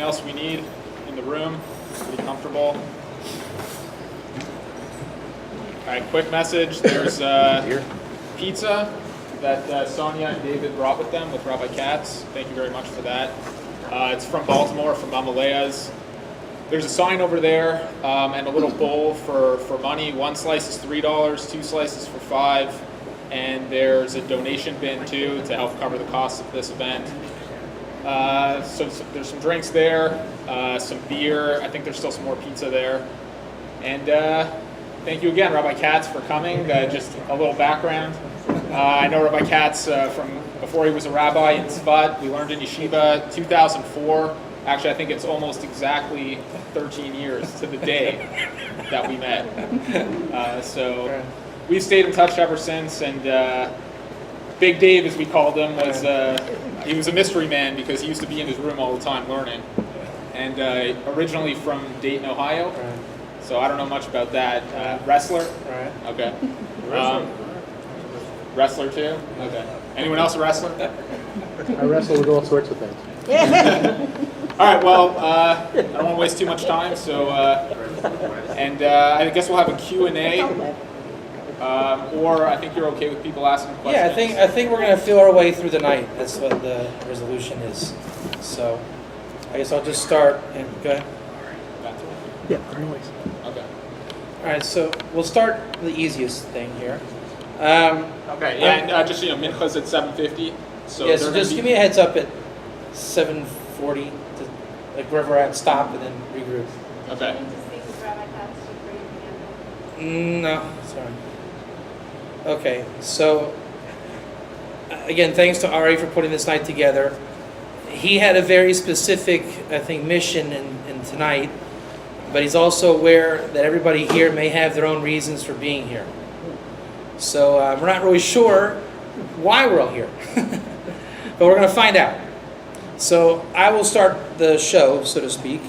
everything else we need in the room. Pretty comfortable. All right, quick message. There's pizza that Sonia and David brought with them with Rabbi Katz. Thank you very much for that. It's from Baltimore, from Mamalea's. There's a sign over there and a little bowl for money. 1 slice is $3, 2 slices for $5. And there's a donation bin too to help cover the cost of this event. So there's some drinks there, some beer. I think there's still some more pizza there. And thank you again, Rabbi Katz, for coming. Just a little background. I know Rabbi Katz from before he was a rabbi in Tzfat. We learned in yeshiva 2004. Actually, I think it's almost exactly 13 years to the day that we met. So we've stayed in touch ever since. And Big Dave, as we called him, he was a mystery man because he used to be in his room all the time learning. And originally from Dayton, Ohio. Right. So I don't know much about that. Wrestler? Right. Okay. Wrestler too? Okay. Anyone else a wrestler? I wrestle with all sorts of things. All right, well, I don't want to waste too much time, so, I guess we'll have a Q&A, or I think you're okay with people asking questions. Yeah, I think we're going to feel our way through the night. That's what the resolution is. So I guess I'll just start. And go ahead. Yeah, anyways. Okay. All right, so we'll start the easiest thing here. Okay, yeah, and just, Mincha's at 7:50. So yeah, so just give me a heads up at 7:40 to wherever we're at, stop and then regroup. Okay. No, sorry. Okay, so again, thanks to Ari for putting this night together. He had a very specific, I think, mission in tonight, but he's also aware that everybody here may have their own reasons for being here. So we're not really sure why we're all here, but we're going to find out. So I will start the show, so to speak,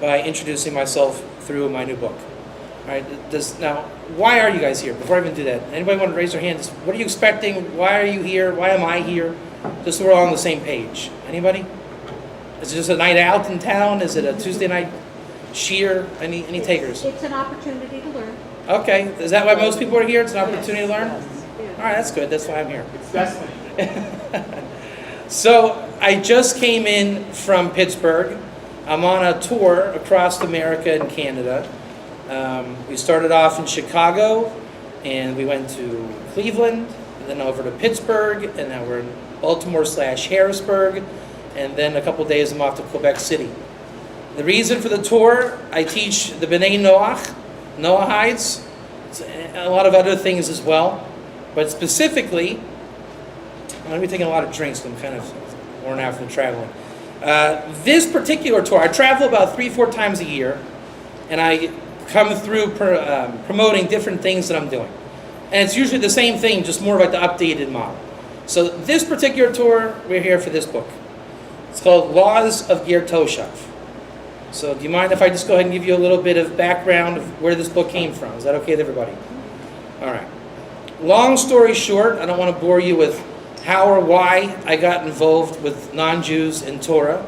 by introducing myself through my new book. All right. Now, why are you guys here? Before I even do that, anybody want to raise their hands? What are you expecting? Why are you here? Why am I here? Just so we're all on the same page. Anybody? Is it just a night out in town? Is it a Tuesday night sheer? Any takers? It's an opportunity to learn. Okay. Is that why most people are here? It's an opportunity to learn? Yes. All right, that's good. That's why I'm here. It's destiny. So I just came in from Pittsburgh. I'm on a tour across America and Canada. We started off in Chicago, and we went to Cleveland, and then over to Pittsburgh, and now we're in Baltimore/Harrisburg, and then a couple days I'm off to Quebec City. The reason for the tour, I teach the B'nai Noahides, a lot of other things as well, but specifically, I'm going to be taking a lot of drinks, so I'm kind of worn out from traveling. This particular tour, I travel about 3-4 times a year, and I come through promoting different things that I'm doing. And it's usually the same thing, just more like the updated model. So this particular tour, we're here for this book. It's called Laws of Ger Toshav. So do you mind if I just go ahead and give you a little bit of background of where this book came from? Is that okay with everybody? All right. Long story short, I don't want to bore you with how or why I got involved with non-Jews in Torah.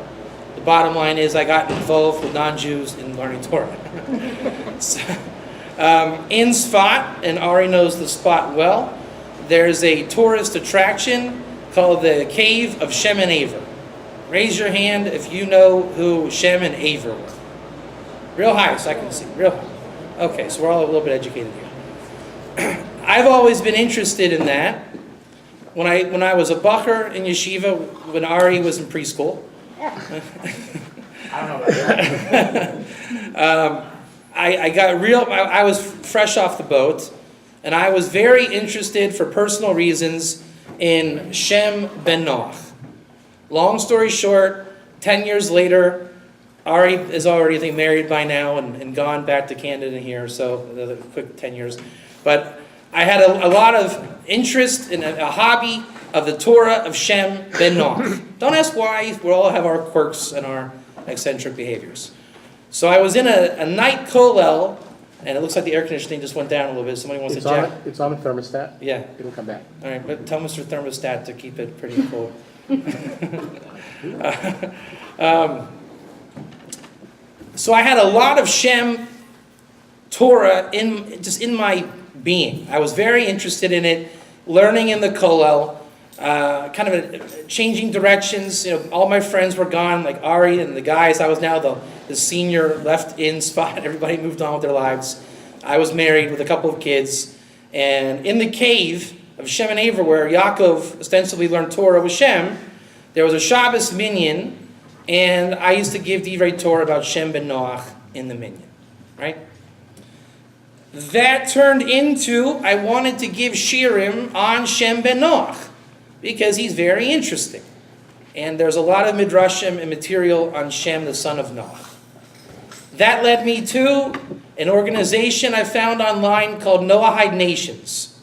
The bottom line is I got involved with non-Jews in learning Torah. So, in Tzfat, and Ari knows the spot well, there's a tourist attraction called the Cave of Shem and Aver. Raise your hand if you know who Shem and Aver were. Real high, so I can see. Real high. Okay, so we're all a little bit educated here. I've always been interested in that. When I was a bacher in yeshiva, when Ari was in preschool, I don't know about that. I was fresh off the boat, and I was very interested for personal reasons in Shem ben Noach. Long story short, 10 years later, Ari is already, I think, married by now and gone back to Canada here, so another quick 10 years. But I had a lot of interest in a hobby of the Torah of Shem ben Noach. Don't ask why, we all have our quirks and our eccentric behaviors. So I was in a night kollel, and it looks like the air conditioning just went down a little bit. Somebody wants to check? It's on a thermostat. Yeah. It'll come back. All right, but tell Mr. Thermostat to keep it pretty cool. So I had a lot of Shem Torah in my being. I was very interested in it, learning in the kollel, kind of changing directions. All my friends were gone, like Ari and the guys. I was now the senior left-in spot. Everybody moved on with their lives. I was married with a couple of kids. And in the cave of Shem and Aver, where Yaakov ostensibly learned Torah with Shem, there was a Shabbos minyan, and I used to give Divrei Torah about Shem ben Noach in the minyan, right? That turned into, I wanted to give shirim on Shem ben Noach, because he's very interesting. And there's a lot of midrashim and material on Shem, the son of Noach. That led me to an organization I found online called Noahide Nations.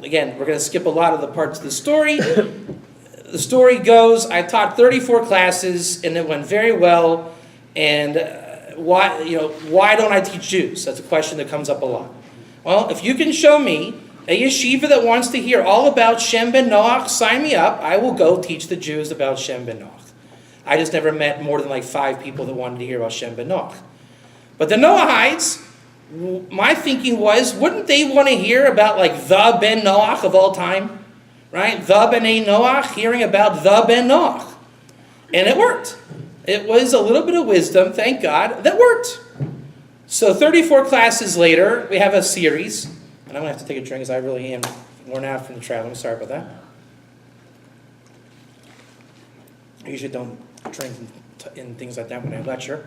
Again, we're going to skip a lot of the parts of the story. The story goes, I taught 34 classes, and it went very well. And why don't I teach Jews? That's a question that comes up a lot. Well, if you can show me a yeshiva that wants to hear all about Shem ben Noach, sign me up. I will go teach the Jews about Shem ben Noach. I just never met more than like 5 people that wanted to hear about Shem ben Noach. But the Noahides, my thinking was, wouldn't they want to hear about like the Ben Noach of all time? Right? The B'nai Noach, hearing about the Ben Noach. And it worked. It was a little bit of wisdom, thank God, that worked. So 34 classes later, we have a series. And I'm going to have to take a drink because I really am worn out from the traveling. Sorry about that. I usually don't drink and things like that when I lecture.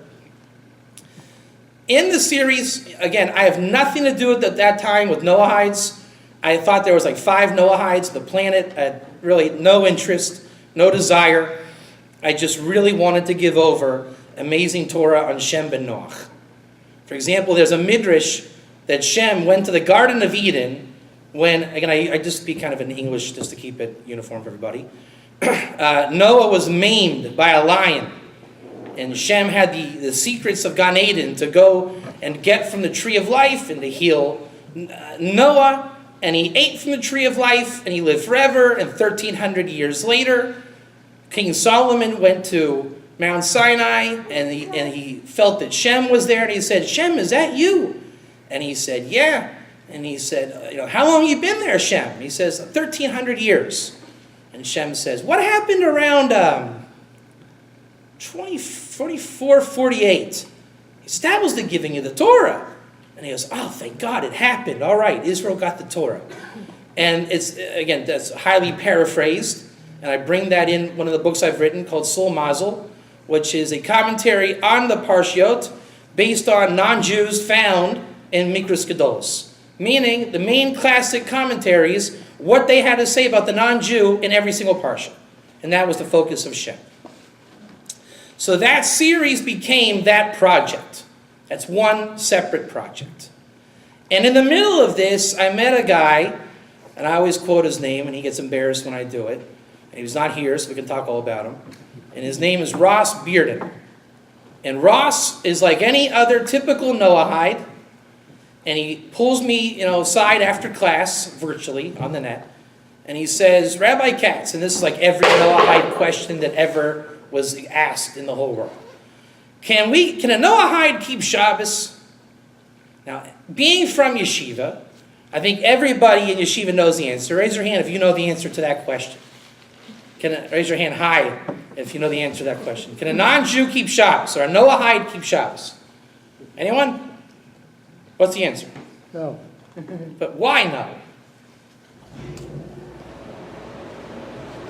In the series, again, I have nothing to do with at that time with Noahides. I thought there was like 5 Noahides on the planet. I had really no interest, no desire. I just really wanted to give over amazing Torah on Shem ben Noach. For example, there's a midrash that Shem went to the Garden of Eden when, again, I just speak kind of in English just to keep it uniform for everybody. Noah was maimed by a lion. And Shem had the secrets of Gan Eden to go and get from the tree of life and to heal Noah. And he ate from the tree of life and he lived forever. And 1,300 years later, King Solomon went to Mount Sinai and he felt that Shem was there. And he said, Shem, is that you? And he said, yeah. And he said, how long have you been there, Shem? He says, 1,300 years. And Shem says, what happened around 44, 48? That was the giving of the Torah. And he goes, oh, thank God it happened. All right, Israel got the Torah. And it's, again, that's highly paraphrased. And I bring that in one of the books I've written called Sol Mazel, which is a commentary on the Parshiot based on non-Jews found in Mikras Gedolos. Meaning the main classic commentaries, what they had to say about the non-Jew in every single Parsha. And that was the focus of Shem. So that series became that project. That's one separate project. And in the middle of this, I met a guy, and I always quote his name, and he gets embarrassed when I do it. And he was not here, so we can talk all about him. And his name is Ross Bearden. And Ross is like any other typical Noahide. And he pulls me, aside after class, virtually, on the net. And he says, Rabbi Katz, and this is like every Noahide question that ever was asked in the whole world. Can a Noahide keep Shabbos? Now, being from yeshiva, I think everybody in yeshiva knows the answer. Raise your hand if you know the answer to that question. Raise your hand high if you know the answer to that question. Can a non-Jew keep Shabbos or a Noahide keep Shabbos? Anyone? What's the answer? No. But why no?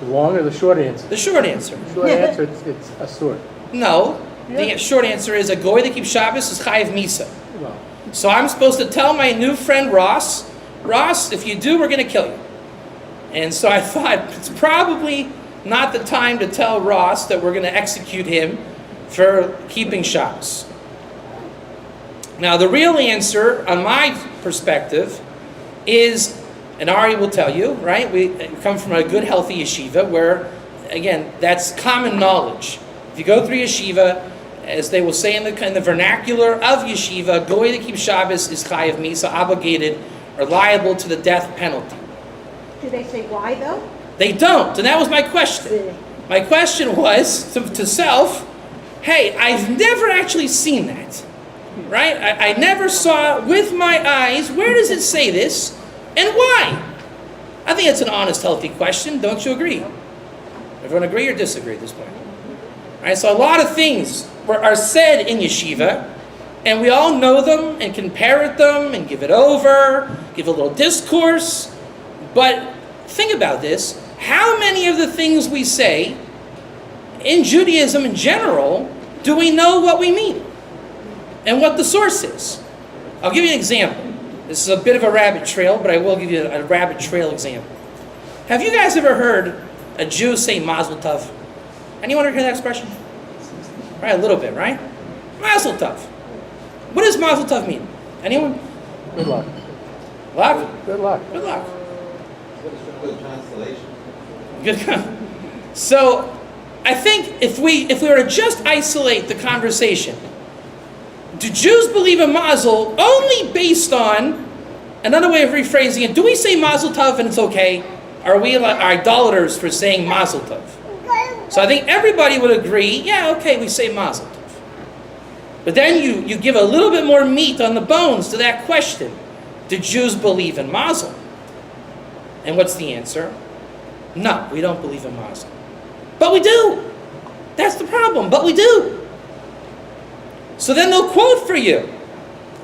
The long or the short answer? The short answer. The short answer, it's a sword. No. Yeah. The short answer is a goy that keeps Shabbos is chayiv misa. Well, So I'm supposed to tell my new friend Ross, if you do, we're going to kill you. And so I thought it's probably not the time to tell Ross that we're going to execute him for keeping Shabbos. Now the real answer, on my perspective, is, and Ari will tell you, right? We come from a good, healthy yeshiva where, again, that's common knowledge. If you go through yeshiva, as they will say in the vernacular of yeshiva, goy that keeps Shabbos is chayiv misa, obligated or liable to the death penalty. Do they say why though? They don't, and that was my question. My question was to self, hey, I've never actually seen that, right? I never saw it with my eyes. Where does it say this, and why? I think it's an honest, healthy question. Don't you agree? Everyone agree or disagree at this point? All right, so a lot of things are said in yeshiva, and we all know them and can parrot them and give it over, give a little discourse. But think about this. How many of the things we say in Judaism in general do we know what we mean and what the source is? I'll give you an example. This is a bit of a rabbit trail, but I will give you a rabbit trail example. Have you guys ever heard a Jew say Mazel Tov? Anyone ever hear that expression? Right, a little bit, right? Mazel Tov. What does Mazel Tov mean? Anyone? Good luck. Luck? Good luck. Good luck. Good constellation. Good. So, I think if we were to just isolate the conversation, do Jews believe in Mazel only based on, another way of rephrasing it, do we say Mazel Tov and it's okay? Are we idolaters for saying Mazel Tov? So I think everybody would agree, yeah, okay, we say Mazel Tov. But then you give a little bit more meat on the bones to that question. Do Jews believe in Mazel? And what's the answer? No, we don't believe in Mazel. But we do. That's the problem, but we do. So then they'll quote for you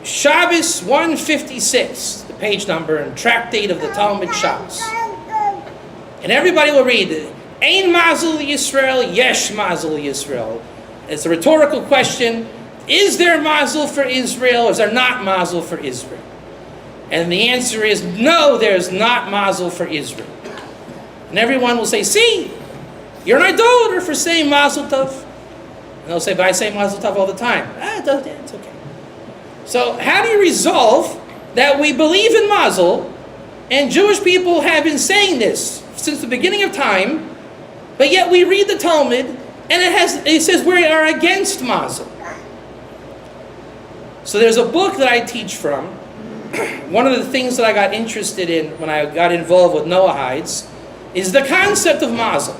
Shabbos 156, the page number and tractate of the Talmud Shabbos. And everybody will read, Ein Mazel Yisrael, Yesh Mazel Yisrael. It's a rhetorical question. Is there Mazel for Israel or is there not Mazel for Israel? And the answer is no, there's not Mazel for Israel. And everyone will say, see, you're an idolater for saying Mazel Tov. And they'll say, but I say Mazel Tov all the time. It's okay. So how do you resolve that we believe in Mazel, and Jewish people have been saying this since the beginning of time, but yet we read the Talmud, and it says we are against Mazel. So there's a book that I teach from. One of the things that I got interested in when I got involved with Noahides is the concept of Mazel.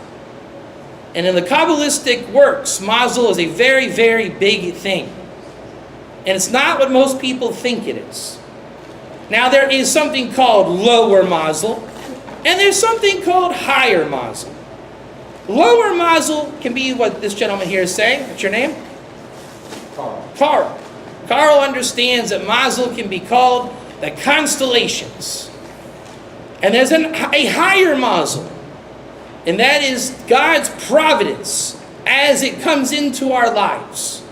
And in the Kabbalistic works, Mazel is a very, very big thing. And it's not what most people think it is. Now there is something called lower Mazel, and there's something called higher Mazel. Lower Mazel can be what this gentleman here is saying. What's your name? Carl. Carl understands that Mazel can be called the constellations. And there's a higher Mazel, and that is God's providence as it comes into our lives.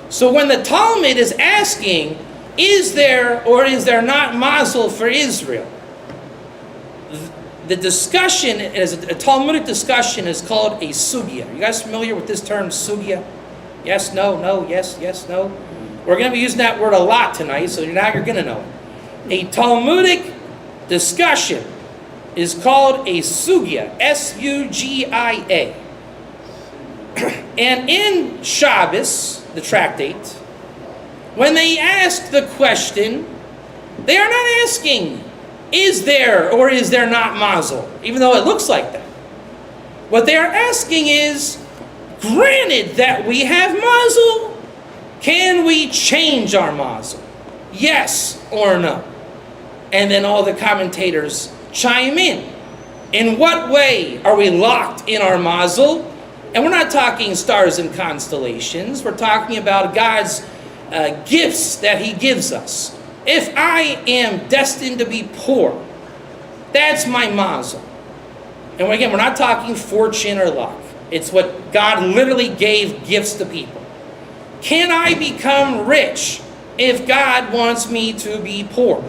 So when the Talmud is asking, is there or is there not Mazel for Israel? The discussion, a Talmudic discussion, is called a sugya. You guys familiar with this term, sugya? Yes, no, no, yes, yes, no. We're going to be using that word a lot tonight, so now you're going to know it. A Talmudic discussion is called a sugya, S-U-G-I-A. And in Shabbos, the tractate, when they ask the question, they are not asking, is there or is there not Mazel, even though it looks like that. What they are asking is, granted that we have Mazel, can we change our Mazel? Yes or no? And then all the commentators chime in. In what way are we locked in our Mazel? And we're not talking stars and constellations. We're talking about God's gifts that He gives us. If I am destined to be poor, that's my Mazel. And again, we're not talking fortune or luck. It's what God literally gave gifts to people. Can I become rich if God wants me to be poor?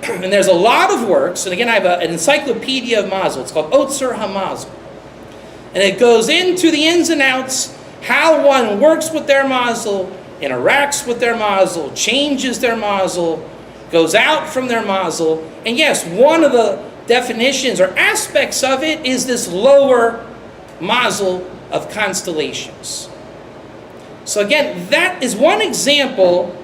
And there's a lot of works, and again, I have an encyclopedia of Mazel. It's called Otzer HaMazel. And it goes into the ins and outs, how one works with their Mazel, interacts with their Mazel, changes their Mazel, goes out from their Mazel. And yes, one of the definitions or aspects of it is this lower Mazel of constellations. So again, that is one example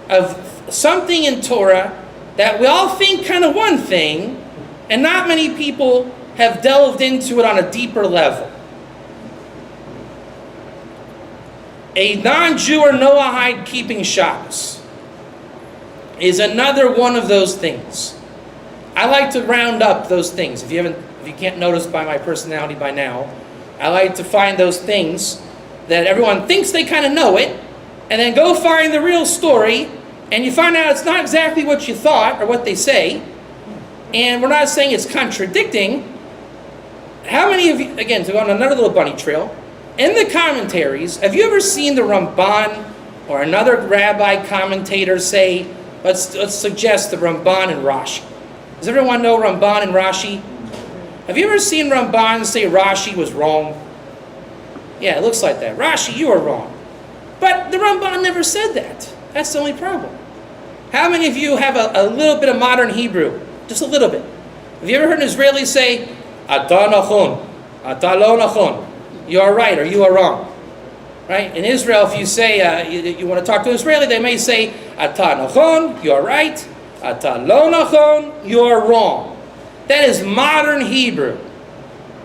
of something in Torah that we all think kind of one thing, and not many people have delved into it on a deeper level. A non-Jew or Noahide keeping Shabbos is another one of those things. I like to round up those things. If you can't notice by my personality by now, I like to find those things that everyone thinks they kind of know it, and then go find the real story, and you find out it's not exactly what you thought or what they say, and we're not saying it's contradicting. How many of you, again, to go on another little bunny trail, in the commentaries, have you ever seen the Ramban or another rabbi commentator say, let's suggest the Ramban and Rashi? Does everyone know Ramban and Rashi? Have you ever seen Ramban say Rashi was wrong? Yeah, it looks like that. Rashi, you are wrong. But the Ramban never said that. That's the only problem. How many of you have a little bit of modern Hebrew? Just a little bit. Have you ever heard an Israeli say, Ata nachon, ata lo nachon? You are right or you are wrong. Right? In Israel, if you say, you want to talk to an Israeli, they may say, Ata nachon, you are right. Ata lo nachon, you are wrong. That is modern Hebrew.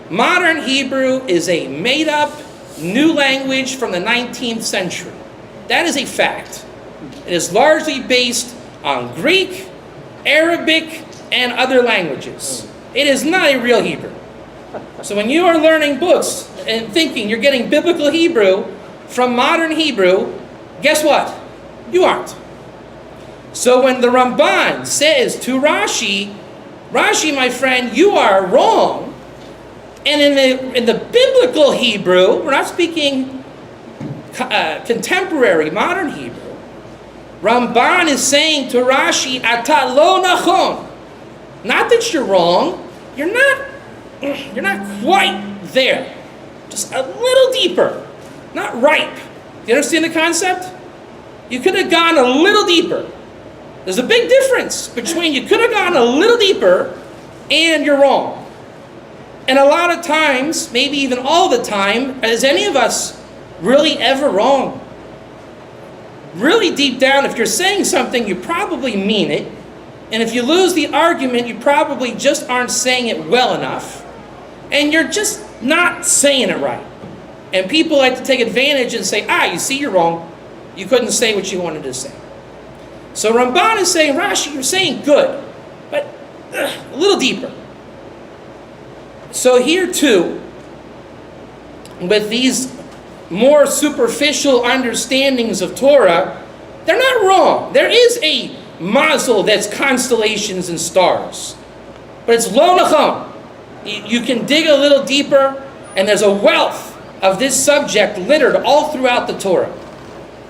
Modern Hebrew is a made-up new language from the 19th century. That is a fact. It is largely based on Greek, Arabic, and other languages. It is not a real Hebrew. So when you are learning books and thinking you're getting biblical Hebrew from modern Hebrew, guess what? You aren't. So when the Ramban says to Rashi, Rashi, my friend, you are wrong. And in the biblical Hebrew, we're not speaking contemporary modern Hebrew. Ramban is saying to Rashi, Ata lo nachon. Not that you're wrong. You're not quite there. Just a little deeper. Not ripe. Do you understand the concept? You could have gone a little deeper. There's a big difference between you could have gone a little deeper and you're wrong. And a lot of times, maybe even all the time, is any of us really ever wrong? Really deep down, if you're saying something, you probably mean it. And if you lose the argument, you probably just aren't saying it well enough. And you're just not saying it right. And people like to take advantage and say, you see, you're wrong. You couldn't say what you wanted to say. So Ramban is saying, Rashi, you're saying good, but a little deeper. So here too, with these more superficial understandings of Torah, they're not wrong. There is a mazel that's constellations and stars. But it's lo nachon. You can dig a little deeper, and there's a wealth of this subject littered all throughout the Torah.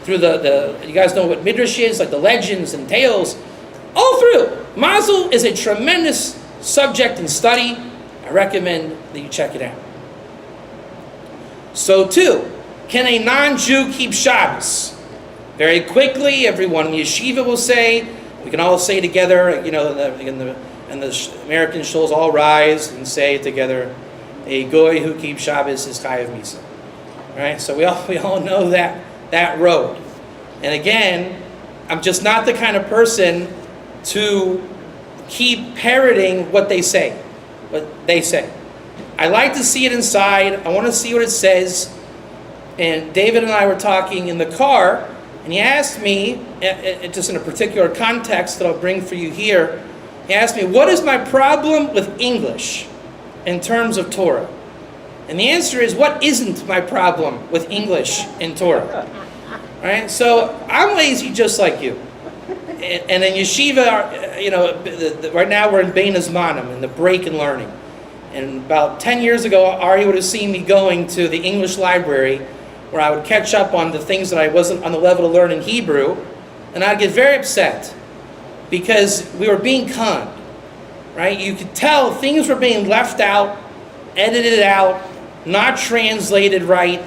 Through you guys know what Midrash is, like the legends and tales. All through. Mazel is a tremendous subject and study. I recommend that you check it out. So too, can a non-Jew keep Shabbos? Very quickly, everyone in yeshiva will say, we can all say together, and the American shuls all rise and say together, a goy who keeps Shabbos is chayav misa. Right? So we all know that road. And again, I'm just not the kind of person to keep parroting what they say. I like to see it inside. I want to see what it says. And David and I were talking in the car, and he asked me, just in a particular context that I'll bring for you here, he asked me, what is my problem with English in terms of Torah? And the answer is, what isn't my problem with English in Torah? Right? So I'm lazy just like you. And in yeshiva, right now we're in Bein Hazmanim, in the break in learning. And about 10 years ago, Ari would have seen me going to the English library where I would catch up on the things that I wasn't on the level to learn in Hebrew. And I'd get very upset because we were being conned. Right? You could tell things were being left out, edited out, not translated right.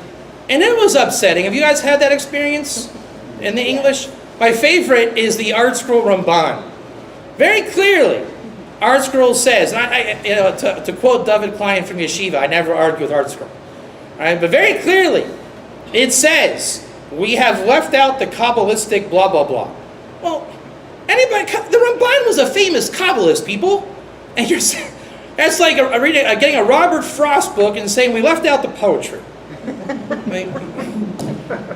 And it was upsetting. Have you guys had that experience in the English? My favorite is the Art Scroll Ramban. Very clearly, Art Scroll says, and to quote David Klein from Yeshiva, I never argue with Art Scroll. Right? But very clearly, it says, we have left out the Kabbalistic blah, blah, blah. Well, the Ramban was a famous Kabbalist, people. And you're saying, that's like getting a Robert Frost book and saying we left out the poetry.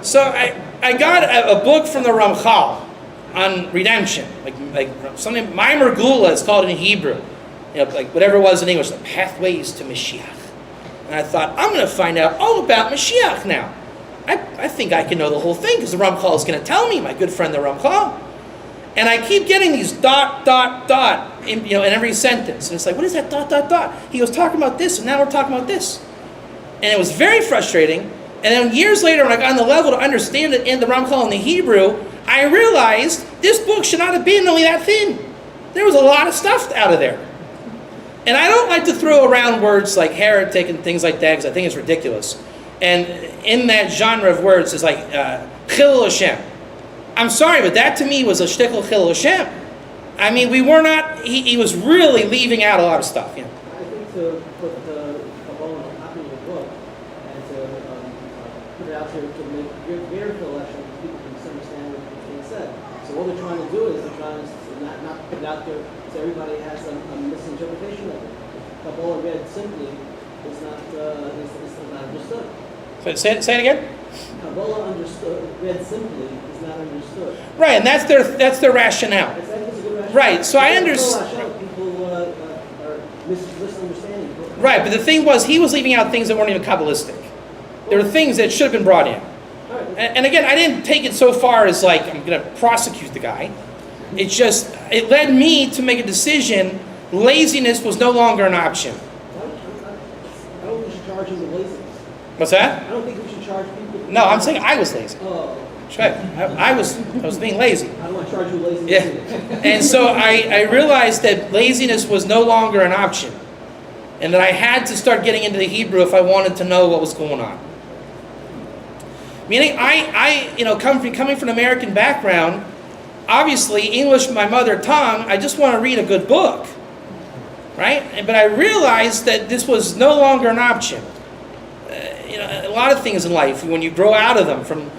So I got a book from the Ramchal on redemption, like something Maimer Gula is called in Hebrew, like whatever it was in English, the pathways to Mashiach. And I thought, I'm going to find out all about Mashiach now. I think I can know the whole thing because the Ramchal is going to tell me, my good friend the Ramchal. And I keep getting these dot, in every sentence. And it's like, what is that dot? He was talking about this, and now we're talking about this. And it was very frustrating. And then years later, when I got on the level to understand it in the Ramchal in the Hebrew, I realized this book should not have been only that thin. There was a lot of stuff out of there. And I don't like to throw around words like heretic and things like that because I think it's ridiculous. And in that genre of words is like Chilul Hashem. I'm sorry, but that to me was a shtickle Chilul Hashem. I mean, we were not, he was really leaving out a lot of stuff. I think to put the Kabbalah on a copy of the book and to put it out there to make very collection so people can understand what's being said. So what they're trying to do is they're trying to not put it out there so everybody has a misinterpretation of it. Kabbalah read simply is not understood. Say it again? Kabbalah read simply is not understood. Right, and that's their rationale. That's a good rationale. Right, so I understand. People are misunderstanding. Right, but the thing was, he was leaving out things that weren't even Kabbalistic. There were things that should have been brought in. And again, I didn't take it so far as like, I'm going to prosecute the guy. It led me to make a decision. Laziness was no longer an option. I don't think we should charge him with laziness. What's that? I don't think we should charge people. No, I'm saying I was lazy. Oh. That's right. I was being lazy. I don't want to charge you laziness. Yeah. And so I realized that laziness was no longer an option. And that I had to start getting into the Hebrew if I wanted to know what was going on. Meaning, coming from an American background, obviously English, my mother tongue, I just want to read a good book. Right? But I realized that this was no longer an option. A lot of things in life, when you grow out of them from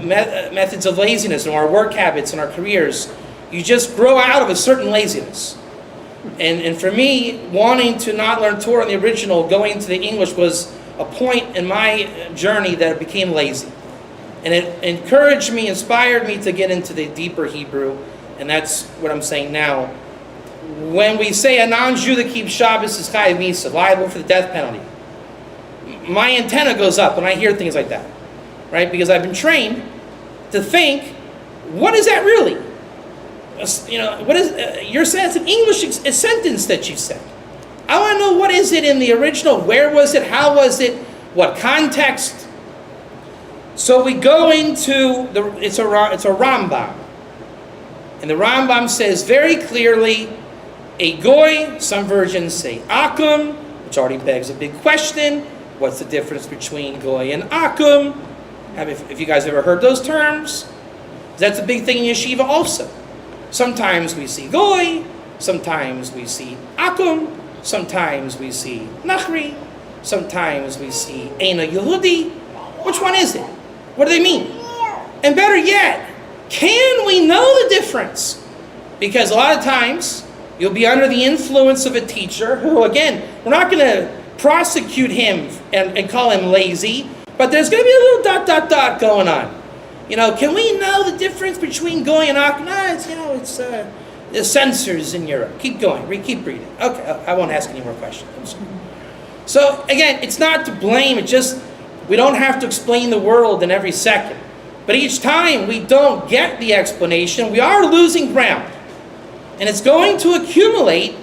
methods of laziness and our work habits and our careers, you just grow out of a certain laziness. And for me, wanting to not learn Torah in the original, going to the English was a point in my journey that I became lazy. And it encouraged me, inspired me to get into the deeper Hebrew, and that's what I'm saying now. When we say a non-Jew that keeps Shabbos is chayav misa, liable for the death penalty, my antenna goes up when I hear things like that, right? Because I've been trained to think, what is that really? What is your sense of English a sentence that you said? I want to know what is it in the original? Where was it? How was it? What context? So we go into it's a Rambam, and the Rambam says very clearly, a goy. Some versions say akum, which already begs a big question. What's the difference between goy and akum? If you guys ever heard those terms, that's a big thing in yeshiva also. Sometimes we see goy, sometimes we see akum, sometimes we see nachri, sometimes we see eina Yehudi. Which one is it? What do they mean? And better yet, can we know the difference? Because a lot of times, you'll be under the influence of a teacher who, again, we're not going to prosecute him and call him lazy, but there's going to be a little ... going on. Can we know the difference between goy and akum? No, it's the censors in Europe. Keep going. Keep reading. Okay, I won't ask any more questions. So, again, it's not to blame. It's just we don't have to explain the world in every second. But each time we don't get the explanation, we are losing ground. And it's going to accumulate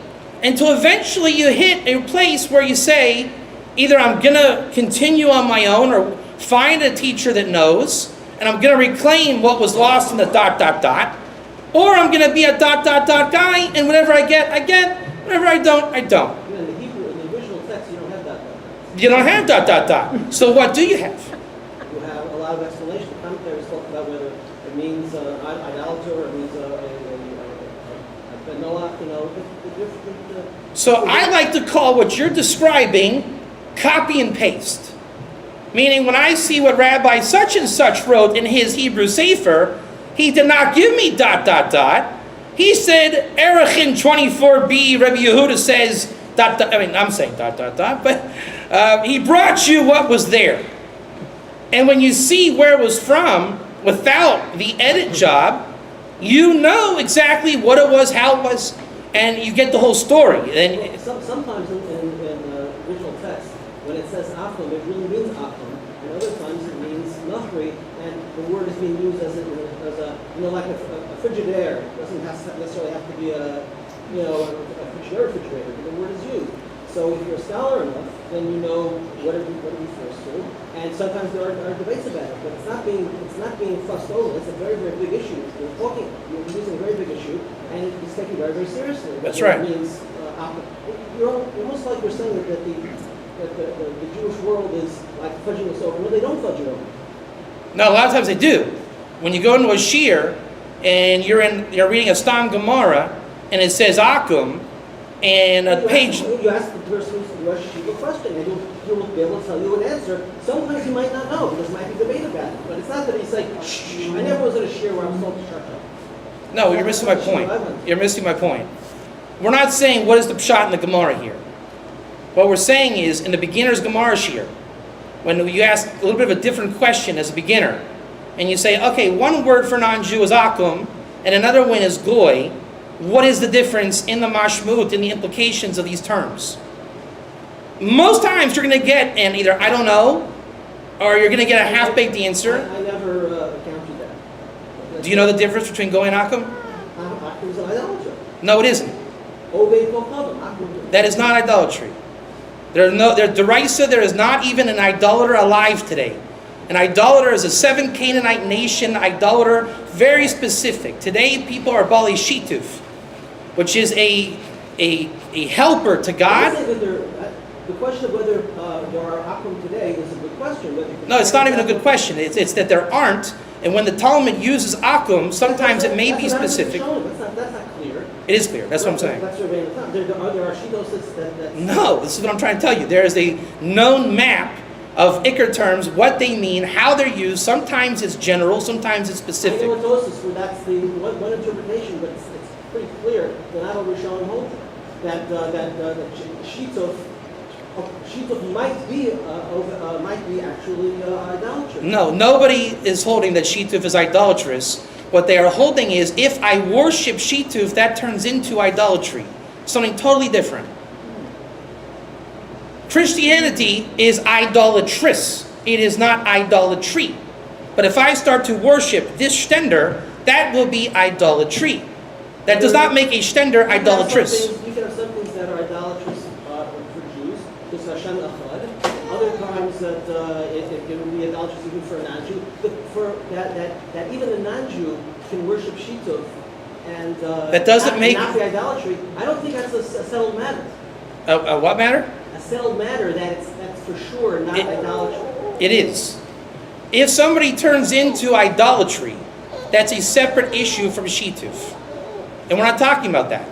until eventually you hit a place where you say, either I'm going to continue on my own or find a teacher that knows, and I'm going to reclaim what was lost in the ... or I'm going to be a ... guy, and whatever I get, whatever I don't, I don't. In the Hebrew, in the original text, you don't have that. You don't have ... So what do you have? You have a lot of explanation. The commentaries talk about whether it means idolater or it means So I like to call what you're describing copy and paste. Meaning when I see what Rabbi such and such wrote in his Hebrew Sefer, he did not give me ... He said, Erechin 24b, Rabbi Yehuda says ... I'm saying ... but he brought you what was there. And when you see where it was from, without the edit job, you know exactly what it was, how it was, and you get the whole story. And Sometimes in original text, when it says akum, it really means akum, and other times it means nachri, and the word is being used as a like a frigidaire. It doesn't necessarily have to be a refrigerator, but the word is used. So if you're a scholar enough, then you know what it refers to. And sometimes there are debates about it, but it's not being fussed over. It's a very, very big issue. You're using a very big issue, and it's taken very, very seriously. That's right. It means you're almost like you're saying that the Jewish world is like fudging us over. No, they don't fudge it over. no, a lot of times they do. When you go into a shir and you're reading a Stam Gemara and it says akum, and a page. You ask the person who's Rosh Hashiva a question, and he'll be able to tell you an answer. Sometimes you might not know, because there might be debate about it. But it's not that he's like, shh. I never was at a shir where I'm told to shut up. No, you're missing my point. You're missing my point. We're not saying what is the pshat in the Gemara here. What we're saying is, in the beginner's Gemara shir, when you ask a little bit of a different question as a beginner, and you say, okay, one word for non-Jew is akum, and another one is goy, what is the difference in the mashmut, in the implications of these terms? Most times you're going to get an either I don't know, or you're going to get a half-baked answer. I never encountered that. Do you know the difference between goy and akum? Akum is an idolatry. No, it isn't. Oved Kochav, akum. That is not idolatry. There is not even an idolater alive today. An idolater is a 7 Canaanite nation idolater, very specific. Today people are Bali Shituf, which is a helper to God. The question of whether there are akum today is a good question. No, it's not even a good question. It's that there aren't, and when the Talmud uses akum, sometimes it may be specific. That's not clear. It is clear. That's what I'm saying. There are shitos that. No, this is what I'm trying to tell you. There is a known map of Iker terms, what they mean, how they're used. Sometimes it's general, sometimes it's specific. I know where that's the one interpretation, but it's pretty clear that Adal Rishon holds that shitov might be actually idolatry. No, nobody is holding that Shituf is idolatrous. What they are holding is, if I worship Shituf, that turns into idolatry. Something totally different. Christianity is idolatrous. It is not idolatry. But if I start to worship this stender, that will be idolatry. That does not make a stender idolatrous. You can have some things that are idolatrous for Jews, because Hashem Echad. Other times that it would be idolatrous even for a non-Jew. But for that even a non-Jew can worship Shituf and that doesn't make not be idolatry. I don't think that's a settled matter. What matter? A settled matter that's for sure not idolatry. It is. If somebody turns into idolatry, that's a separate issue from Shituf. And we're not talking about that.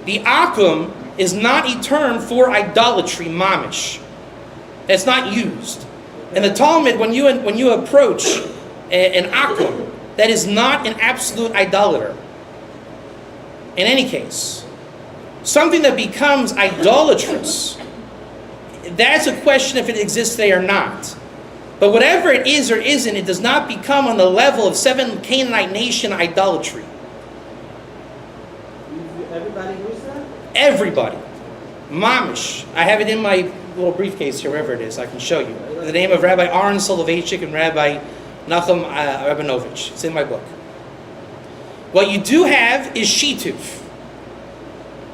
The akum is not a term for idolatry, mamish. That's not used. In the Talmud, when you approach an akum, that is not an absolute idolater. In any case, something that becomes idolatrous, that's a question if it exists today or not. But whatever it is or isn't, it does not become on the level of 7 Canaanite nation idolatry. Everybody agrees to that? Everybody. Mamish. I have it in my little briefcase here, wherever it is. I can show you. In the name of Rabbi Aaron Soloveitchik and Rabbi Nachum Rabinovich. It's in my book. What you do have is Shituf.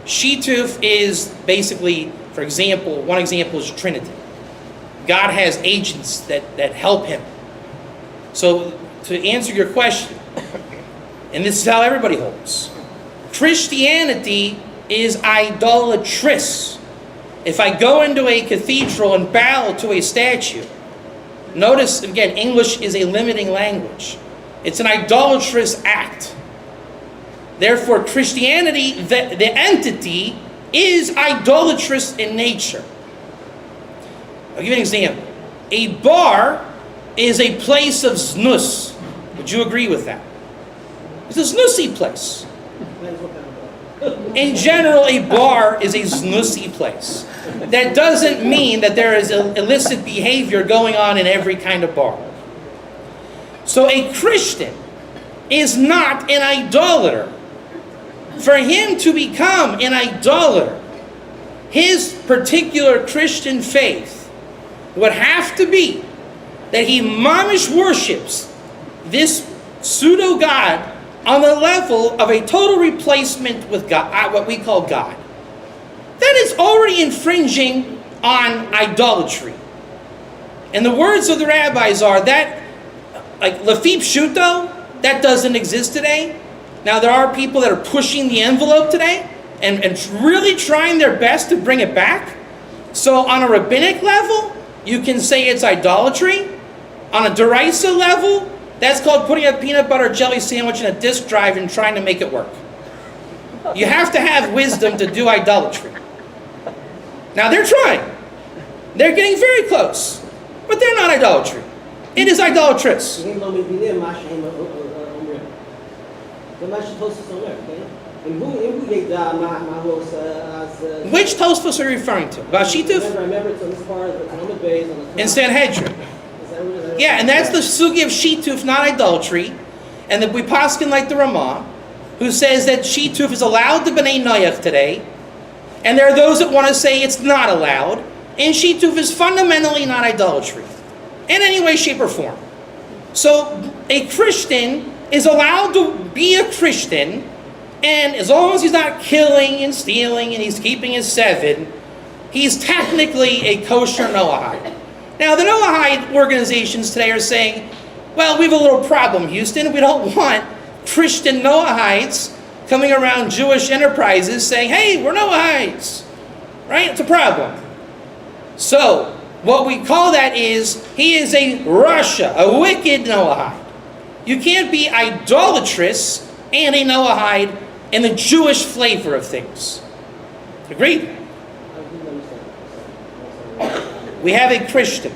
Shituf is basically, for example, one example is Trinity. God has agents that help him. So, to answer your question, and this is how everybody holds, Christianity is idolatrous. If I go into a cathedral and bow to a statue, notice, again, English is a limiting language. It's an idolatrous act. Therefore, Christianity, the entity, is idolatrous in nature. I'll give you an example. A bar is a place of znus. Would you agree with that? It's a znusy place. In general, a bar is a znusy place. That doesn't mean that there is illicit behavior going on in every kind of bar. So a Christian is not an idolater. For him to become an idolater, his particular Christian faith would have to be that he mamish worships this pseudo-God on the level of a total replacement with God, what we call God. That is already infringing on idolatry. And the words of the rabbis are that, like Lafib Shuto, that doesn't exist today. Now there are people that are pushing the envelope today and really trying their best to bring it back. So on a rabbinic level, you can say it's idolatry. On a derisa level, that's called putting a peanut butter jelly sandwich in a disk drive and trying to make it work. You have to have wisdom to do idolatry. Now they're trying. They're getting very close. But they're not idolatry. It is idolatrous. הם לא מבינים מה שהם אומרים. זה מה שתוספות אומר, כן? אם הוא ידע מה הוא עושה, אז... Which Tosfos are you referring to? About Shituf? Remember, it's on this part, it's on the base, on the top. In Sanhedrin. Is that what it is? Yeah, and that's the sugi of Shituf, not idolatry. And that we paskin like the Ramah, who says that Shituf is allowed to B'nai Noach today. And there are those that want to say it's not allowed. And Shituf is fundamentally not idolatry. In any way, shape, or form. So, a Christian is allowed to be a Christian, and as long as he's not killing and stealing and he's keeping his 7, he's technically a kosher Noahide. Now, the Noahide organizations today are saying, well, we have a little problem, Houston. We don't want Christian Noahides coming around Jewish enterprises saying, hey, we're Noahides. Right? It's a problem. So, what we call that is, he is a Rasha, a wicked Noahide. You can't be idolatrous and a Noahide in the Jewish flavor of things. Agreed? I didn't understand. We have a Christian.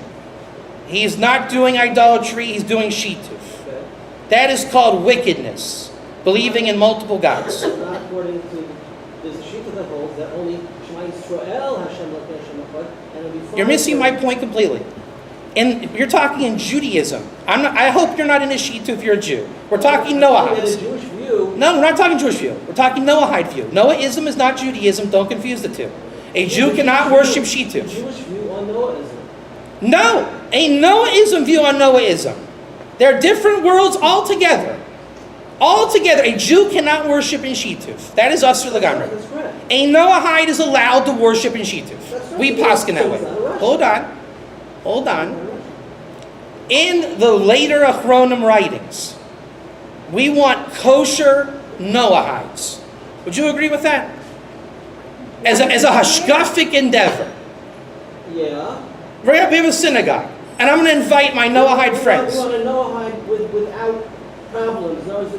He's not doing idolatry, he's doing Shituf. Okay. That is called wickedness, believing in multiple gods. Not according to, there's a sheet that holds that only Shema Yisrael, Hashem Elokeinu, Hashem Echad, and it'll be fine. You're missing my point completely. And you're talking in Judaism. I hope you're not in a Shituf if you're a Jew. We're talking In the Noahides. Jewish view, No, we're not talking Jewish view. We're talking Noahide view. Noahism is not Judaism. Don't confuse the two. A Jew cannot worship the Shituf. Jewish view on Noahism. No, a Noahism view on Noahism. They're different worlds altogether. Altogether, a Jew cannot worship in Shituf. That is Asur Lagamra. That's correct. A Noahide is allowed to worship in Shituf. That's right. We paskin that way. Hold on. In the later Achronim writings, we want kosher Noahides. Would you agree with that? As a hashkafic endeavor. Yeah. We have a synagogue, and I'm going to invite my Noahide friends. We want a Noahide without problems. In other words,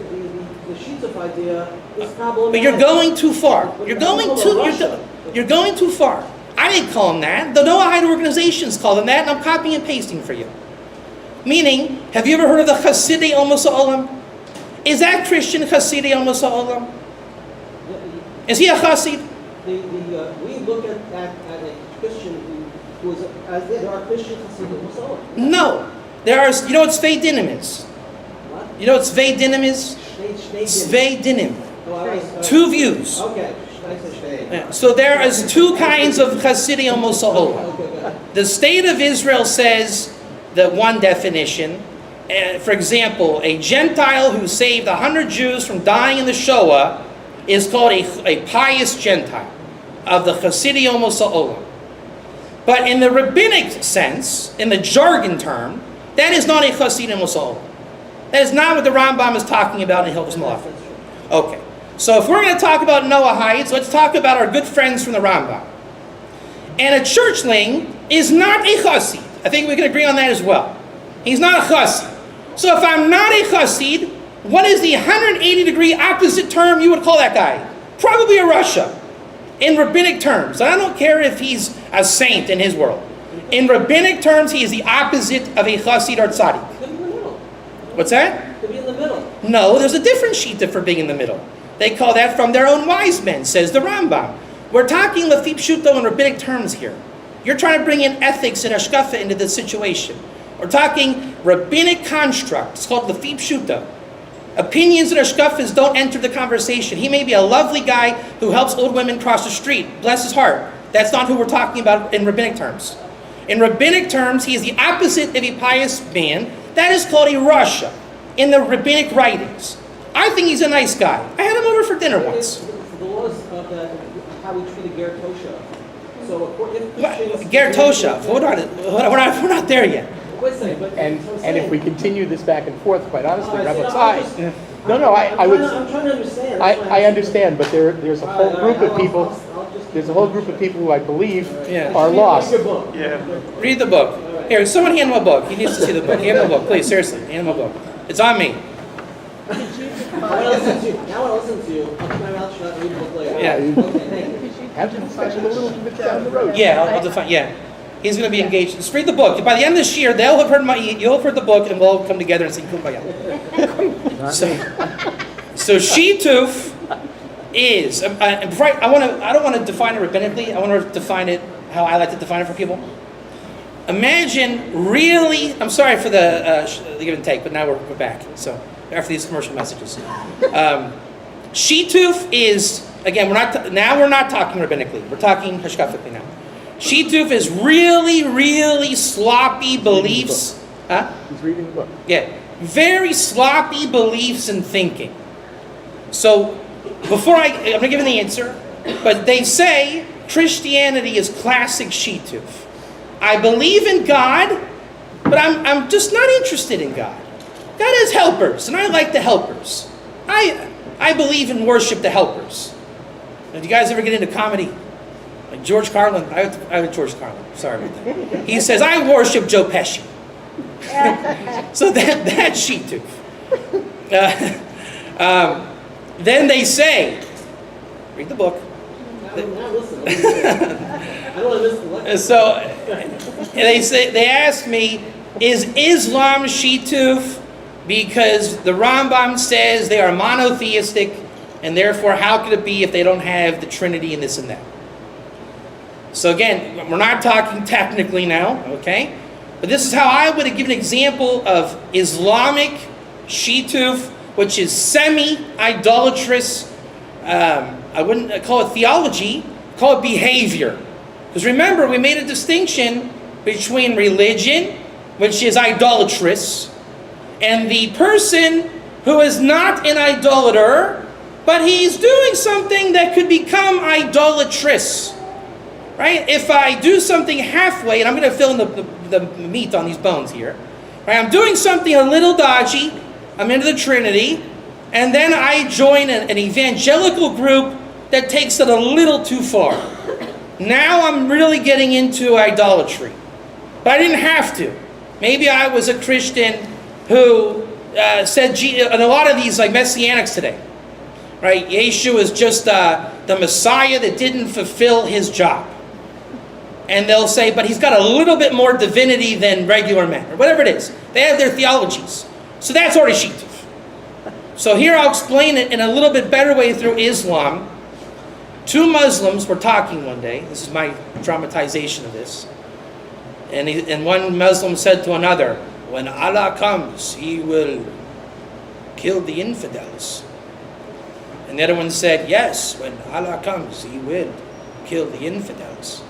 the Shituf idea is problematic. But you're going too far. You're going too far. I didn't call them that. The Noahide organizations call them that, and I'm copying and pasting for you. Meaning, have you ever heard of the Hasidei Amos Ha'olam? Is that Christian Hasidei Amos Ha'olam? Is he a Hasid? We look at a Christian who is, as there are Christian Hasidim Muslim. No. There are, you know what Svei Dinim is? What? You know what Svei Dinim is? Svei Dinim. Two views. Okay. Yeah. So there is two kinds of Hasidei Amos Ha'olam. Okay. The state of Israel says the one definition. For example, a Gentile who saved 100 Jews from dying in the Shoah is called a pious Gentile of the Hasidei Amos Ha'olam. But in the rabbinic sense, in the jargon term, that is not a Hasidei Amos Ha'olam. That is not what the Rambam is talking about in Hilchos Malachim. Okay, so if we're going to talk about Noahides, let's talk about our good friends from the Rambam. And a churchling is not a Hasid. I think we can agree on that as well. He's not a Hasid. So if I'm not a Hasid, what is the 180-degree opposite term you would call that guy? Probably a Rasha. In rabbinic terms. I don't care if he's a saint in his world. In rabbinic terms, he is the opposite of a Hasid or Tzaddik. Could be in the middle. What's that? Could be in the middle. No, there's a different shita for being in the middle. They call that from their own wise men, says the Rambam. We're talking Lafib Shuto in rabbinic terms here. You're trying to bring in ethics and hashkafa into this situation. We're talking rabbinic construct. It's called Lefip Shuta. Opinions and ashkafas don't enter the conversation. He may be a lovely guy who helps old women cross the street. Bless his heart. That's not who we're talking about in rabbinic terms. In rabbinic terms, he is the opposite of a pious man. That is called a rasha in the rabbinic writings. I think he's a nice guy. I had him over for dinner once. The laws of how we treat a ger tosha. So if Christians... Ger tosha. Hold on. We're not there yet. Wait a second, but... And if we continue this back and forth, quite honestly, All right, Rabbi so I'm Katz, just- no, I would, I'm trying to understand. That's why I I'm- understand, but there's a All whole right, group of I'll people, just- there's a whole group of people who I believe Yeah. are Read lost. your book. Read the book. Here, someone hand him a book. He needs to see the book. Hand him a book, please. Seriously, hand him a book. It's on me. I want to listen to you. Now I want to listen to you. I'll keep my mouth shut and read the book later. Yeah. Okay, thank you. Have the discussion a little bit down the road. Yeah, I'll define. Yeah, he's going to be engaged. Just read the book. By the end of this year, they'll have heard you'll have heard the book, and we'll come together and sing Kumbaya. So shituf is. Before I don't want to define it rabbinically. I want to define it how I like to define it for people. Imagine really. I'm sorry for the give and take, but now we're back. So after these commercial messages, shituf is again. We're not talking rabbinically. We're talking hashkafically now. Shituf is really, really sloppy beliefs. Huh? He's reading the book. Yeah, very sloppy beliefs and thinking. So, I'm going to give you the answer, but they say Christianity is classic shituf. I believe in God, but I'm just not interested in God. God has helpers, and I like the helpers. I believe and worship the helpers. Did you guys ever get into comedy? Like George Carlin? I would George Carlin. Sorry about that. He says, I worship Joe Pesci. So that's shituf. Then they say, read the book. Now listen. I don't want to miss the lecture. So they ask me, is Islam shituf? Because the Rambam says they are monotheistic, and therefore how could it be if they don't have the Trinity and this and that? So again, we're not talking technically now, okay? But this is how I would give an example of Islamic shituf, which is semi-idolatrous. I wouldn't call it theology, call it behavior. Because remember, we made a distinction between religion, which is idolatrous, and the person who is not an idolater, but he's doing something that could become idolatrous. Right? If I do something halfway, and I'm going to fill in the meat on these bones here. Right? I'm doing something a little dodgy. I'm into the Trinity. And then I join an evangelical group that takes it a little too far. Now I'm really getting into idolatry. But I didn't have to. Maybe I was a Christian who said, and a lot of these like Messianics today. Right? Yeshu is just the Messiah that didn't fulfill his job. And they'll say, but he's got a little bit more divinity than regular men, or whatever it is. They have their theologies. So that's already shituf. So here I'll explain it in a little bit better way through Islam. Two Muslims were talking one day. This is my dramatization of this. And one Muslim said to another, when Allah comes, He will kill the infidels. And the other one said, yes, when Allah comes, He will kill the infidels.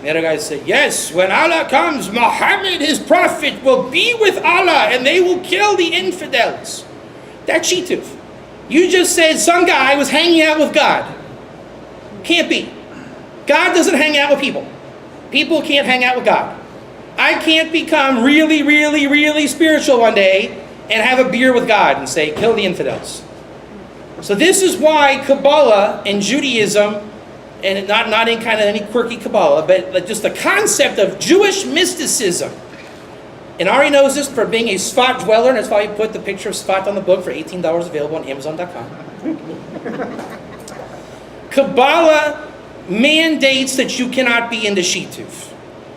The other guy said, yes, when Allah comes, Muhammad, his prophet, will be with Allah and they will kill the infidels. That's shituf. You just said some guy was hanging out with God. Can't be. God doesn't hang out with people. People can't hang out with God. I can't become really, really, really spiritual one day and have a beer with God and say, kill the infidels. So this is why Kabbalah and Judaism, and not in kind of any quirky Kabbalah, but just the concept of Jewish mysticism. And Ari knows this for being a Sfat dweller, and that's why he put the picture of Sfat on the book for $18 available on Amazon.com. Kabbalah mandates that you cannot be into shituf.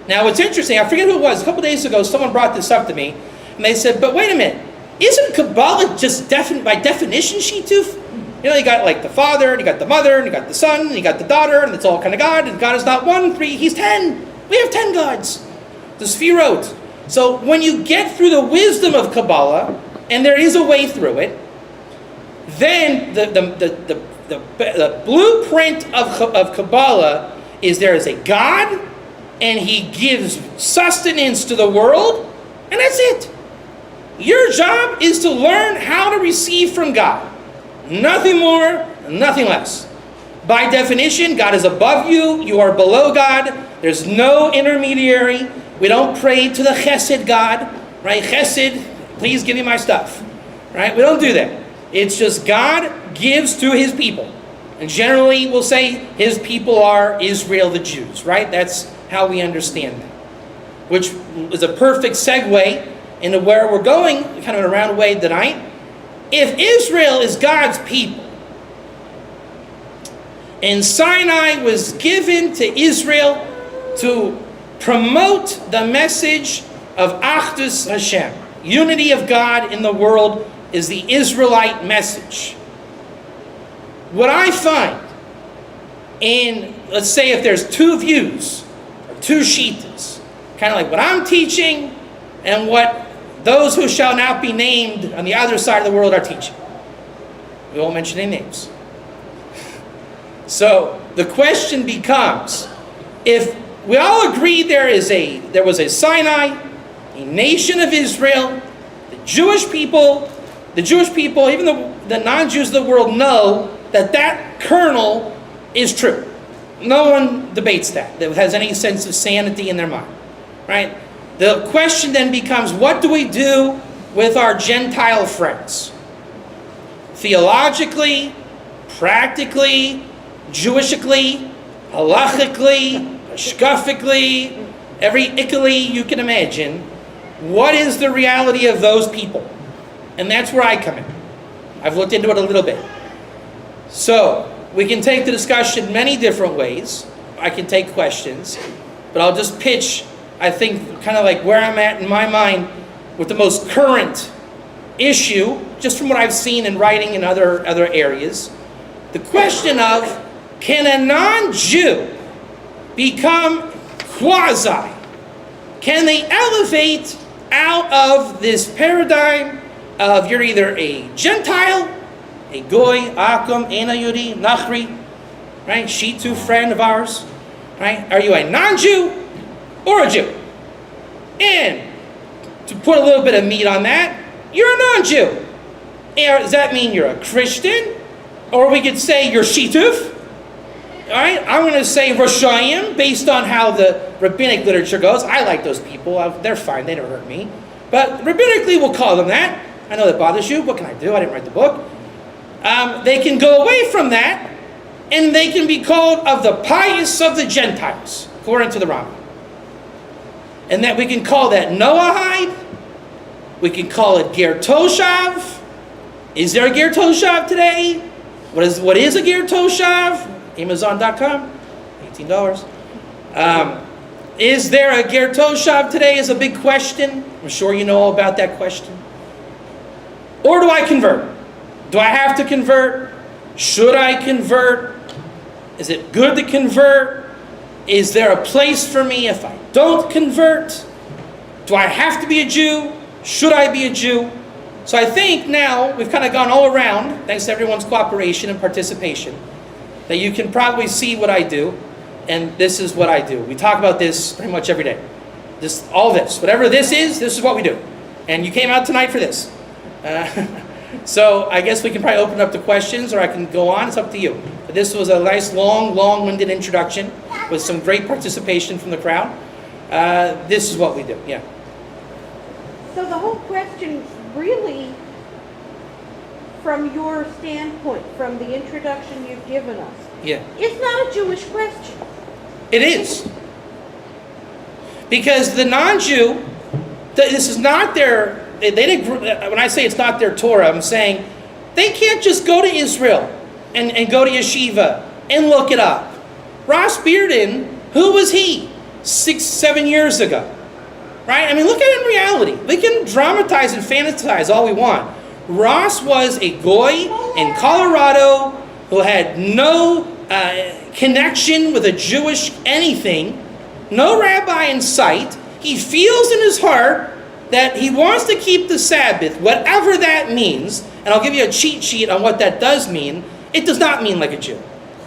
Now it's interesting, I forget who it was, a couple days ago someone brought this up to me, and they said, but wait a minute, isn't Kabbalah just by definition shituf? You know, you got like the Father, and you got the Mother, and you got the Son, and you got the Daughter, and it's all kind of God, and God is not one, three, He's 10. We have 10 gods. The Sfirot. So when you get through the wisdom of Kabbalah, and there is a way through it, then the blueprint of Kabbalah is there is a God, and He gives sustenance to the world, and that's it. Your job is to learn how to receive from God. Nothing more, nothing less. By definition, God is above you, you are below God. There's no intermediary. We don't pray to the Chesed God, right? Chesed, please give me my stuff, right? We don't do that. It's just God gives to His people. And generally, we'll say His people are Israel, the Jews, right? That's how we understand that. Which is a perfect segue into where we're going, kind of in a round way tonight. If Israel is God's people, and Sinai was given to Israel to promote the message of Achdus Hashem, unity of God in the world, is the Israelite message. What I find in, let's say if there's two views, or two shittas, kind of like what I'm teaching and what those who shall not be named on the other side of the world are teaching. We won't mention any names. So the question becomes, if we all agree there was a Sinai, a nation of Israel, the Jewish people, even the non-Jews of the world know that kernel is true. No one debates that has any sense of sanity in their mind, right? The question then becomes, what do we do with our Gentile friends? Theologically, practically, Jewishically, halachically, hashkafically, every ikali you can imagine, what is the reality of those people? And that's where I come in. I've looked into it a little bit. So, we can take the discussion many different ways. I can take questions, but I'll just pitch, I think, kind of like where I'm at in my mind with the most current issue, just from what I've seen in writing in other areas. The question of, can a non-Jew become quasi? Can they elevate out of this paradigm of you're either a Gentile, a Goy, Akum, Ena Yudi, Nachri, right? Shitu, friend of ours, right? Are you a non-Jew or a Jew? And to put a little bit of meat on that, you're a non-Jew. Does that mean you're a Christian? Or we could say you're Shituf. All right, I'm going to say Roshayim based on how the rabbinic literature goes. I like those people. They're fine. They don't hurt me. But rabbinically, we'll call them that. I know that bothers you. What can I do? I didn't write the book. They can go away from that, and they can be called of the pious of the Gentiles, according to the Rambam. And that we can call that Noahide. We can call it Ger Toshav. Is there a Ger Toshav today? What is a Ger Toshav? Amazon.com, $18. Is there a Ger Toshav today is a big question. I'm sure you know all about that question. Or do I convert? Do I have to convert? Should I convert? Is it good to convert? Is there a place for me if I don't convert? Do I have to be a Jew? Should I be a Jew? So I think now we've kind of gone all around, thanks to everyone's cooperation and participation, that you can probably see what I do, and this is what I do. We talk about this pretty much every day. All this. Whatever this is what we do. And you came out tonight for this. So I guess we can probably open up to questions, or I can go on. It's up to you. But this was a nice, long-winded introduction with some great participation from the crowd. This is what we do. Yeah. So the whole question really, from your standpoint, from the introduction you've given us, it's not a Jewish question. It is. Because the non-Jew, this is not their, they didn't, when I say it's not their Torah, I'm saying they can't just go to Israel and go to yeshiva and look it up. Ross Bearden, who was he 6-7 years ago? Right? I mean, look at it in reality. We can dramatize and fantasize all we want. Ross was a goy in Colorado who had no connection with a Jewish anything, no rabbi in sight. He feels in his heart that he wants to keep the Sabbath, whatever that means, and I'll give you a cheat sheet on what that does mean. It does not mean like a Jew.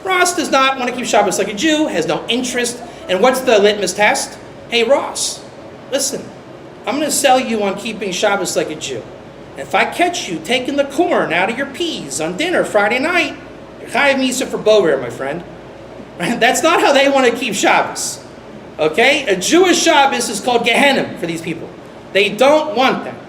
Ross does not want to keep Shabbos like a Jew, has no interest. And what's the litmus test? Hey, Ross, listen, I'm going to sell you on keeping Shabbos like a Jew. And if I catch you taking the corn out of your peas on dinner Friday night, you're chayav misa for bover, my friend. That's not how they want to keep Shabbos. Okay? A Jewish Shabbos is called Gehenim for these people. They don't want that.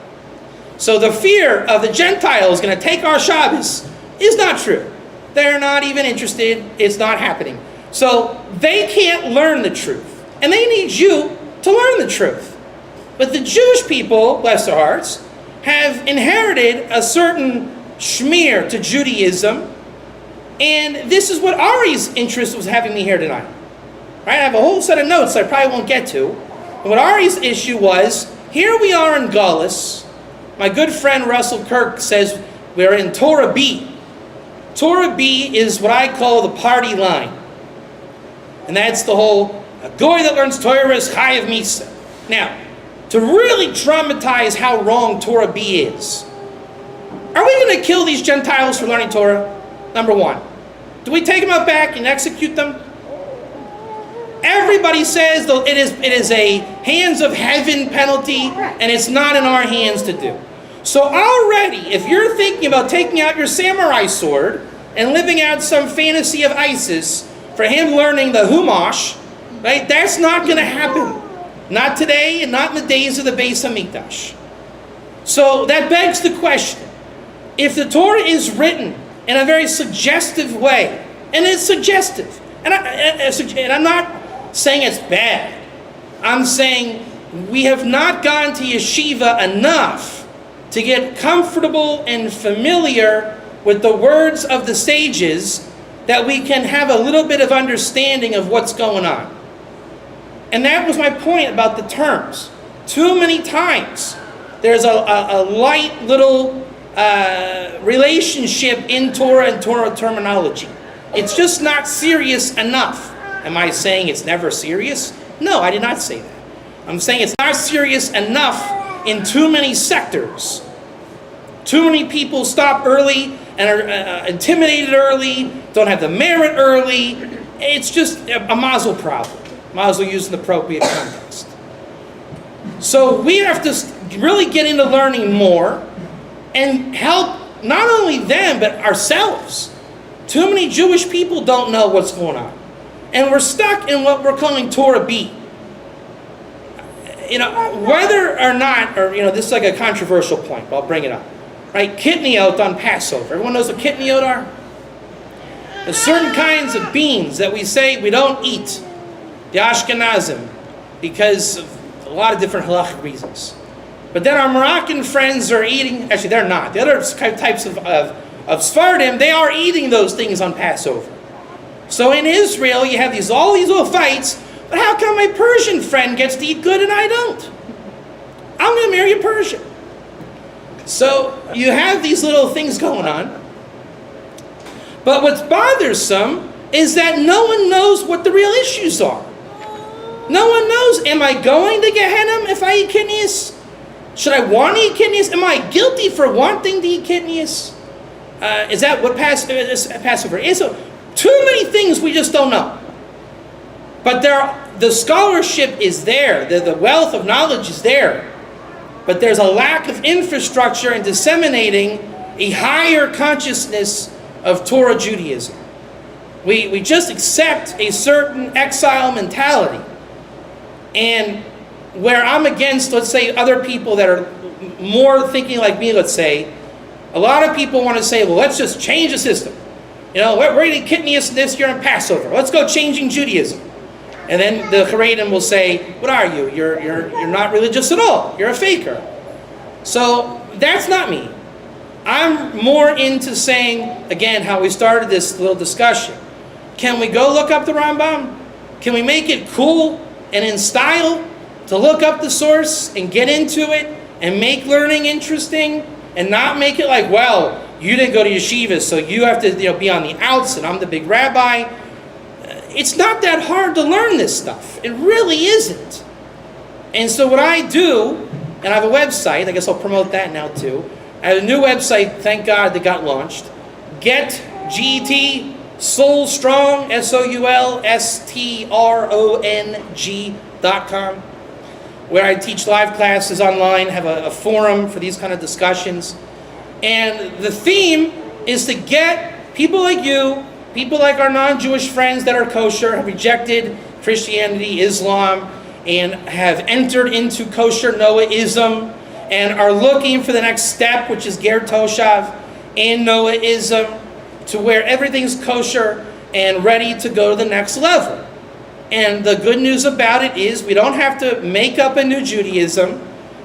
So the fear of the Gentiles going to take our Shabbos is not true. They're not even interested. It's not happening. So they can't learn the truth. And they need you to learn the truth. But the Jewish people, bless their hearts, have inherited a certain schmear to Judaism. And this is what Ari's interest was having me here tonight. Right? I have a whole set of notes I probably won't get to. And what Ari's issue was, here we are in Gullus. My good friend Russell Kirk says we're in Torah B. Torah B is what I call the party line. And that's the whole, a goy that learns Torah is chayav misa. Now, to really dramatize how wrong Torah B is, are we going to kill these Gentiles for learning Torah? Number one. Do we take them out back and execute them? Everybody says it is a hands of heaven penalty, and it's not in our hands to do. So already, if you're thinking about taking out your samurai sword and living out some fantasy of ISIS for him learning the Humash, right? That's not going to happen. Not today, and not in the days of the Beis Hamikdash. So that begs the question: if the Torah is written in a very suggestive way, and it's suggestive, and I'm not saying it's bad. I'm saying we have not gone to yeshiva enough to get comfortable and familiar with the words of the sages that we can have a little bit of understanding of what's going on. And that was my point about the terms. Too many times there's a light little relationship in Torah and Torah terminology. It's just not serious enough. Am I saying it's never serious? No, I did not say that. I'm saying it's not serious enough in too many sectors. Too many people stop early and are intimidated early, don't have the merit early. It's just a mazel problem. Mazel used in the appropriate context. So we have to really get into learning more and help not only them, but ourselves. Too many Jewish people don't know what's going on. And we're stuck in what we're calling Torah B. Whether or not, this is like a controversial point, but I'll bring it up. Right? Kitniot on Passover. Everyone knows what kitniot are? There's certain kinds of beans that we say we don't eat, the Ashkenazim, because of a lot of different halachic reasons. But then our Moroccan friends are eating, actually they're not. The other types of Sephardim, they are eating those things on Passover. So in Israel, you have all these little fights, but how come my Persian friend gets to eat good and I don't? I'm going to marry a Persian. So you have these little things going on. But what's bothersome is that no one knows what the real issues are. No one knows, am I going to Gehenna if I eat kidneys? Should I want to eat kidneys? Am I guilty for wanting to eat kidneys? Is that what Passover is? So, too many things we just don't know. But the scholarship is there. The wealth of knowledge is there. But there's a lack of infrastructure in disseminating a higher consciousness of Torah Judaism. We just accept a certain exile mentality. And where I'm against, let's say, other people that are more thinking like me, let's say, a lot of people want to say, well, let's just change the system. We're eating kidneys this year on Passover. Let's go changing Judaism. And then the Haredim will say, what are you? You're not religious at all. You're a faker. So that's not me. I'm more into saying, again, how we started this little discussion. Can we go look up the Rambam? Can we make it cool and in style to look up the source and get into it and make learning interesting and not make it like, well, you didn't go to yeshiva, so you have to be on the outs and I'm the big rabbi. It's not that hard to learn this stuff. It really isn't. And so what I do, and I have a website, I guess I'll promote that now too. I have a new website, thank God, that got launched. Get, G-E-T, Soul Strong, SOULSTRONG.com, where I teach live classes online, have a forum for these kind of discussions. And the theme is to get people like you, people like our non-Jewish friends that are kosher, have rejected Christianity, Islam, and have entered into kosher Noahism, and are looking for the next step, which is Ger Toshav in Noahism, to where everything's kosher and ready to go to the next level. And the good news about it is we don't have to make up a new Judaism.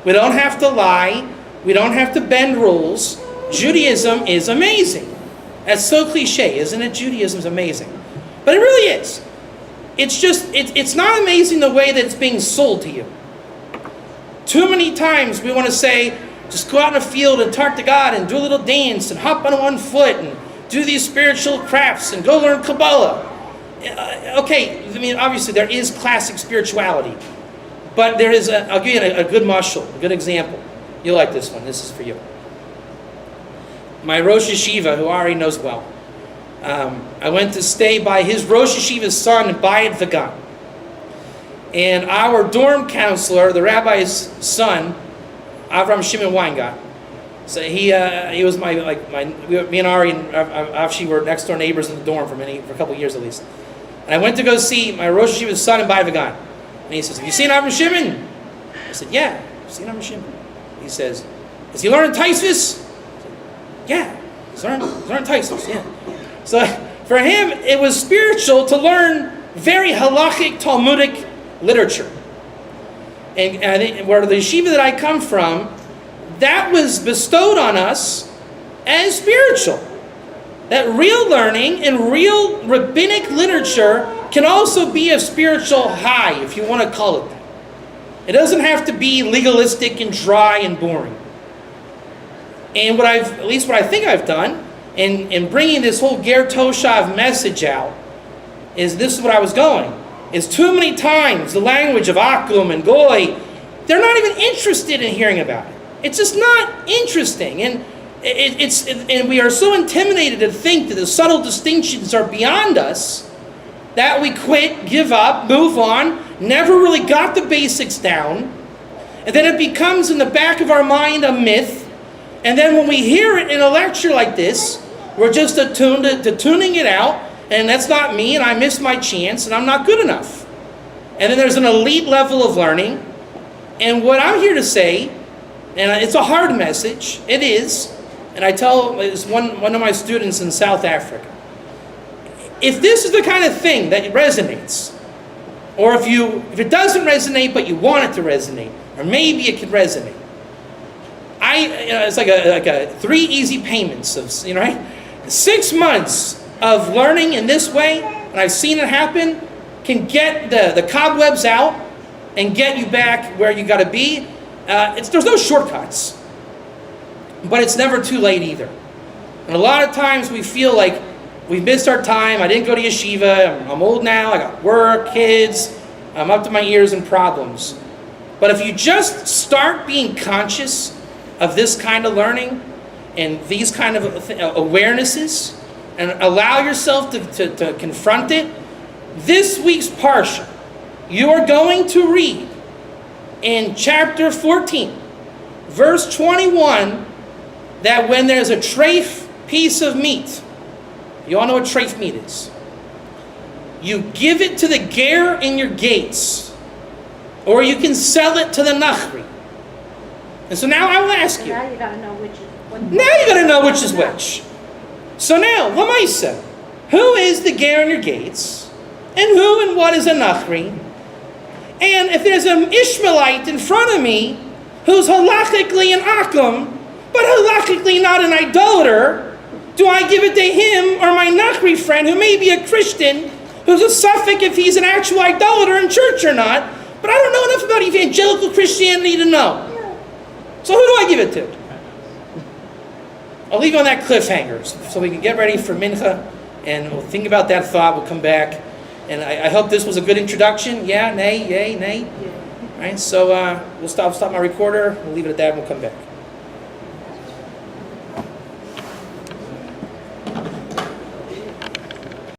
We don't have to lie. We don't have to bend rules. Judaism is amazing. That's so cliche, isn't it? Judaism is amazing. But it really is. It's just, it's not amazing the way that it's being sold to you. Too many times we want to say, just go out in the field and talk to God and do a little dance and hop on one foot and do these spiritual crafts and go learn Kabbalah. Okay, I mean, obviously there is classic spirituality. But there is, I'll give you a good mashal, a good example. You'll like this one. This is for you. My Rosh Yeshiva, who Ari knows well, I went to stay by his Rosh Yeshiva's son in Bayit Vagan. And our dorm counselor, the rabbi's son, Avram Shimon Weingart, so he was me and Ari and Avshi were next door neighbors in the dorm for a couple of years at least. And I went to go see my Rosh Yeshiva's son in Bayit Vagan. And he says, have you seen Avram Shimon? I said, yeah, I've seen Avram Shimon. He says, is he learning Taisus? Yeah, he's learning Taisus, yeah. So for him, it was spiritual to learn very halachic, Talmudic literature. And I think where the yeshiva that I come from, that was bestowed on us as spiritual. That real learning and real rabbinic literature can also be a spiritual high, if you want to call it that. It doesn't have to be legalistic and dry and boring. And what I think I've done in bringing this whole Ger Toshav message out is this is what I was going. Is too many times the language of Akum and Goy, they're not even interested in hearing about it. It's just not interesting. And and we are so intimidated to think that the subtle distinctions are beyond us that we quit, give up, move on, never really got the basics down, and then it becomes in the back of our mind a myth. And then when we hear it in a lecture like this, we're just attuned to tuning it out, and that's not me, and I missed my chance, and I'm not good enough. And then there's an elite level of learning. And what I'm here to say, and it's a hard message, it is, and I tell one of my students in South Africa, if this is the kind of thing that resonates, or if it doesn't resonate but you want it to resonate, or maybe it could resonate, it's like a 3 easy payments of, right? 6 months of learning in this way, and I've seen it happen, can get the cobwebs out and get you back where you got to be. There's no shortcuts, but it's never too late either. And a lot of times we feel like we've missed our time. I didn't go to yeshiva. I'm old now. I got work, kids. I'm up to my ears in problems. But if you just start being conscious of this kind of learning and these kind of awarenesses and allow yourself to confront it, this week's Parsha, you are going to read in chapter 14, verse 21, that when there's a treif piece of meat, you all know what treif meat is, you give it to the ger in your gates, or you can sell it to the nachri. And so now I will ask you. Now you gotta know which is which. Now you gotta know which is which. So now, Lamaisa, who is the ger in your gates, and who and what is a nachri? And if there's an Ishmaelite in front of me who's halachically an akum, but halachically not an idolater, do I give it to him or my nachri friend who may be a Christian, who's a suffix if he's an actual idolater in church or not, but I don't know enough about evangelical Christianity to know. So who do I give it to? I'll leave you on that cliffhanger so we can get ready for mincha, and we'll think about that thought. We'll come back. And I hope this was a good introduction. Yeah, nay, yay, nay. All right, so we'll stop my recorder. We'll leave it at that, and we'll come back.